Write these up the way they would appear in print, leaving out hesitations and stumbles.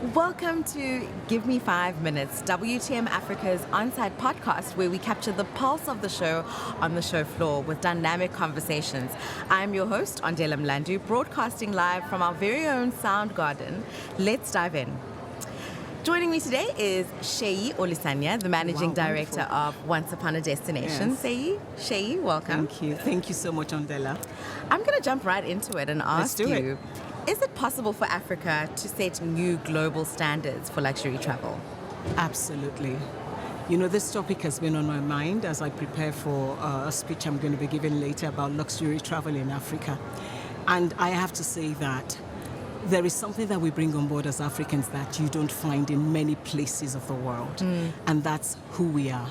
Welcome to Give Me 5 Minutes, WTM Africa's on-site podcast where we capture the pulse of the show on the show floor with dynamic conversations. I'm your host, Andela Mlandu, broadcasting live from our very own sound garden. Let's dive in. Joining me today is Seyi Olusanya, the Managing Director of Once Upon a Destination. Yes. Seyi, welcome. Thank you. Thank you so much, Andela. I'm going to jump right into it and ask you, is it possible for Africa to set new global standards for luxury travel? Absolutely. You know, this topic has been on my mind as I prepare for a speech I'm going to be giving later about luxury travel in Africa. And I have to say that there is something that we bring on board as Africans that you don't find in many places of the world. And that's who we are.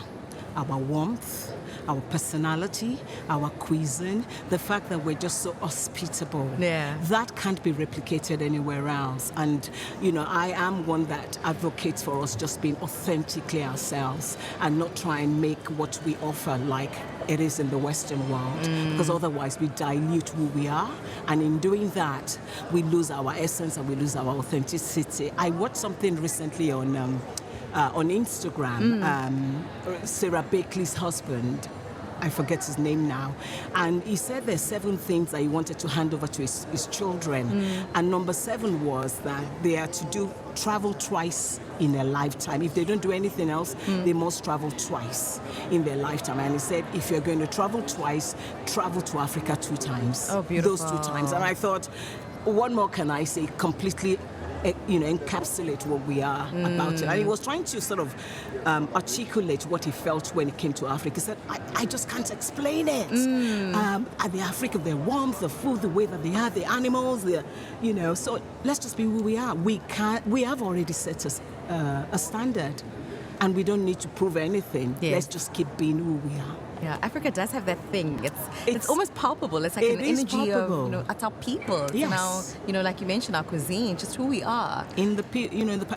Our warmth, our personality, our cuisine, the fact that we're just so hospitable. Yeah. That can't be replicated anywhere else. And, you know, I am one that advocates for us just being authentically ourselves and not try and make what we offer like it is in the Western world. Because otherwise we dilute who we are. And in doing that, we lose our essence and we lose our authenticity. I watched something recently on Instagram, Sarah Bakley's husband, I forget his name now, and he said there's 7 things that he wanted to hand over to his children. And number 7 was that they are to travel twice in their lifetime. If they don't do anything else, they must travel twice in their lifetime. And he said, if you're going to travel twice, travel to Africa 2 times. Oh, beautiful. Those 2 times. And I thought, what more can I say? Completely encapsulate what we are about it. And he was trying to sort of articulate what he felt when he came to Africa. He said, I just can't explain it. And the Africa, the warmth, the food, the way that they are, the animals, so let's just be who we are. We have already set a standard and we don't need to prove anything. Yes. Let's just keep being who we are. Yeah, Africa does have that thing. It's almost palpable. It's like an energy palpable. of, it's our people. Yes. It's our, like you mentioned, our cuisine, just who we are.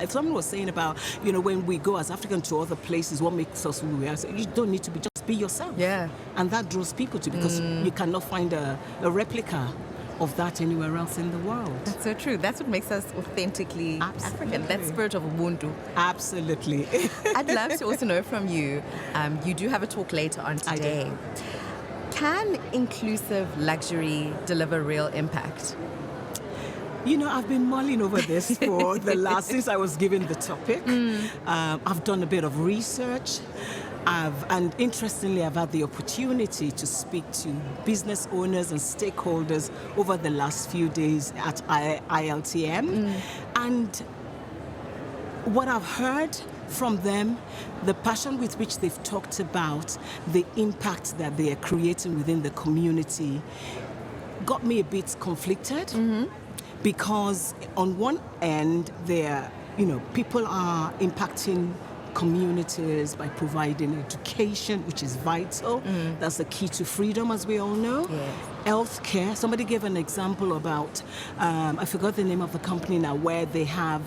Someone was saying about, when we go as Africans to other places, what makes us who we are. So you don't need to just be yourself. Yeah. And that draws people to, because you cannot find a replica of that anywhere else in the world. That's so true. That's what makes us authentically African. That spirit of Ubuntu. Absolutely. I'd love to also know from you, you do have a talk later on today. Can inclusive luxury deliver real impact? I've been mulling over this for since I was given the topic. I've done a bit of research. And interestingly, I've had the opportunity to speak to business owners and stakeholders over the last few days at ILTM. And what I've heard from them, the passion with which they've talked about the impact that they are creating within the community got me a bit conflicted. Because on one end, people are impacting communities by providing education, which is vital. That's the key to freedom, as we all know. Yes. Healthcare. Somebody gave an example about, I forgot the name of the company now, where they have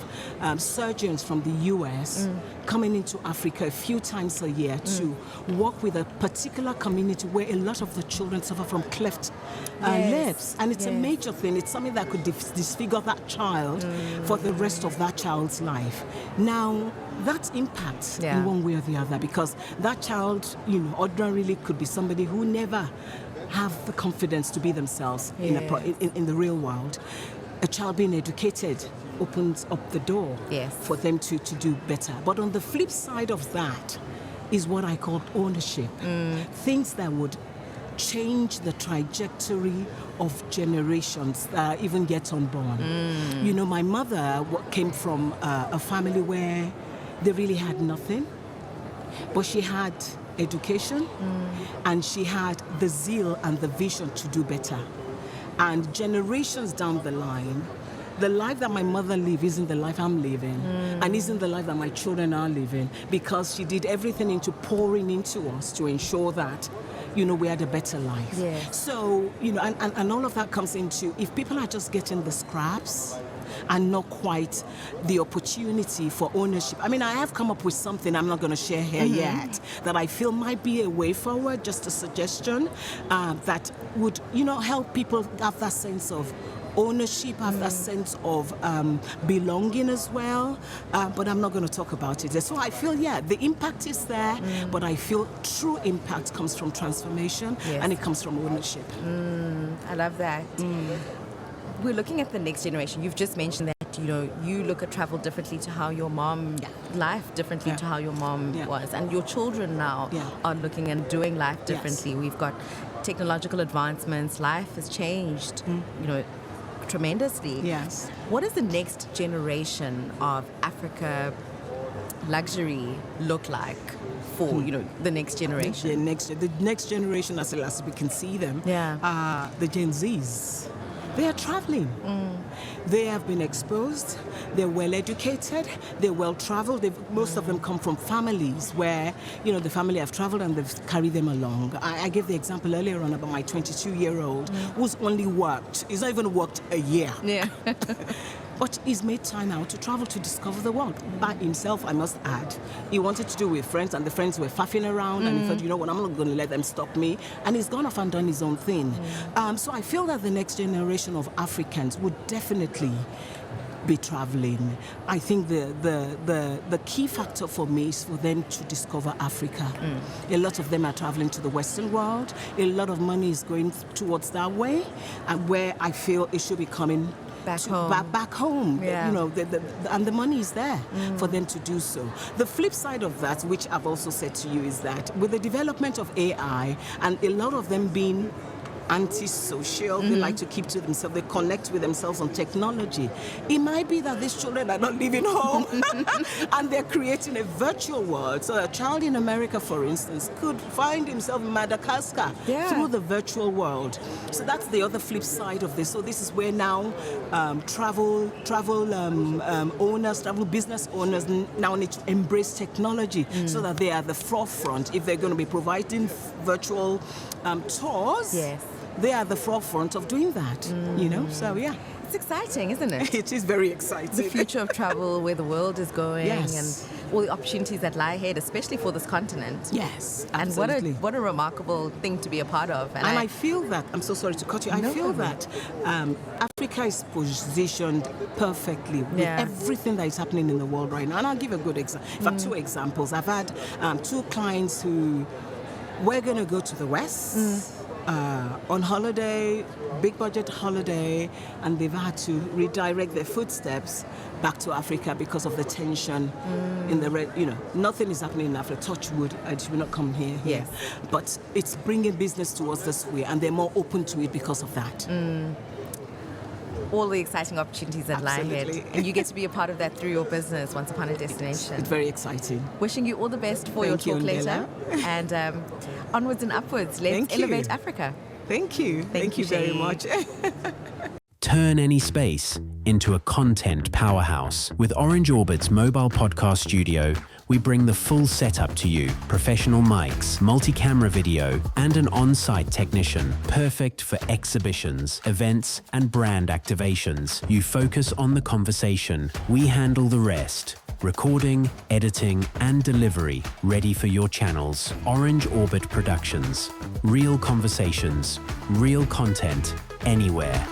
surgeons from the US coming into Africa a few times a year to work with a particular community where a lot of the children suffer from cleft lips. And it's a major thing. It's something that could disfigure that child for the rest of that child's life. Now, that impacts in one way or the other, because that child, ordinarily could be somebody who never have the confidence to be themselves in the real world. A child being educated opens up the door for them to do better. But on the flip side of that is what I call ownership. Things that would change the trajectory of generations that even get unborn. My mother came from a family where they really had nothing, but she had education and she had the zeal and the vision to do better. And generations down the line, the life that my mother lived isn't the life I'm living, and isn't the life that my children are living, because she did everything into pouring into us to ensure that we had a better life. Yes. So, and all of that comes into, if people are just getting the scraps and not quite the opportunity for ownership. I mean, I have come up with something I'm not going to share here yet that I feel might be a way forward, just a suggestion that would, help people have that sense of ownership, have that sense of belonging as well. But I'm not going to talk about it. So I feel, the impact is there, but I feel true impact comes from transformation, and it comes from ownership. I love that. We're looking at the next generation. You've just mentioned that, you look at travel differently to how your mom, life differently to how your mom was. And your children now are looking and doing life differently. We've got technological advancements. Life has changed, tremendously. Yes. What does the next generation of Africa luxury look like for, the next generation? The next generation, as we can see them, the Gen Zs. They are traveling. They have been exposed. They're well educated. They're well traveled. Most of them come from families where, the family have traveled and they've carried them along. I gave the example earlier on about my 22-year-old who's only worked. He's not even worked a year. Yeah. But he's made time out to travel to discover the world by himself, I must add. He wanted to do with friends, and the friends were faffing around, and he thought, I'm not going to let them stop me. And he's gone off and done his own thing. So I feel that the next generation of Africans would definitely be traveling. I think the key factor for me is for them to discover Africa. A lot of them are traveling to the Western world. A lot of money is going towards that way, and where I feel it should be coming back home. Yeah. And the money is there for them to do so. The flip side of that, which I've also said to you, is that with the development of AI and a lot of them being antisocial, they like to keep to themselves, they connect with themselves on technology. It might be that these children are not leaving home and they're creating a virtual world. So a child in America, for instance, could find himself in Madagascar through the virtual world. So that's the other flip side of this. So this is where now travel owners, travel business owners now need to embrace technology so that they are at the forefront. If they're going to be providing virtual tours, they are at the forefront of doing that, So, It's exciting, isn't it? It is very exciting. The future of travel, where the world is going, Yes. and all the opportunities that lie ahead, especially for this continent. Yes, And absolutely. what a remarkable thing to be a part of. And I feel that, I'm so sorry to cut you, I feel that Africa is positioned perfectly with everything that is happening in the world right now. And I'll give a good example. In fact, two examples. I've had two clients who were going to go to the West on holiday, big budget holiday, and they've had to redirect their footsteps back to Africa because of the tension in the nothing is happening in Africa. Touch wood, it will not come here. Yes. But it's bringing business towards this way, and they're more open to it because of that. All the exciting opportunities that lie ahead. And you get to be a part of that through your business, Once Upon a Destination. It's very exciting. Wishing you all the best for your talk later. And onwards and upwards. Let's elevate Africa. Thank you. Thank you very much. Turn any space into a content powerhouse. With Orange Orbit's mobile podcast studio, we bring the full setup to you. Professional mics, multi-camera video, and an on-site technician. Perfect for exhibitions, events, and brand activations. You focus on the conversation. We handle the rest. Recording, editing, and delivery ready for your channels. Orange Orbit Productions. Real conversations, real content, anywhere.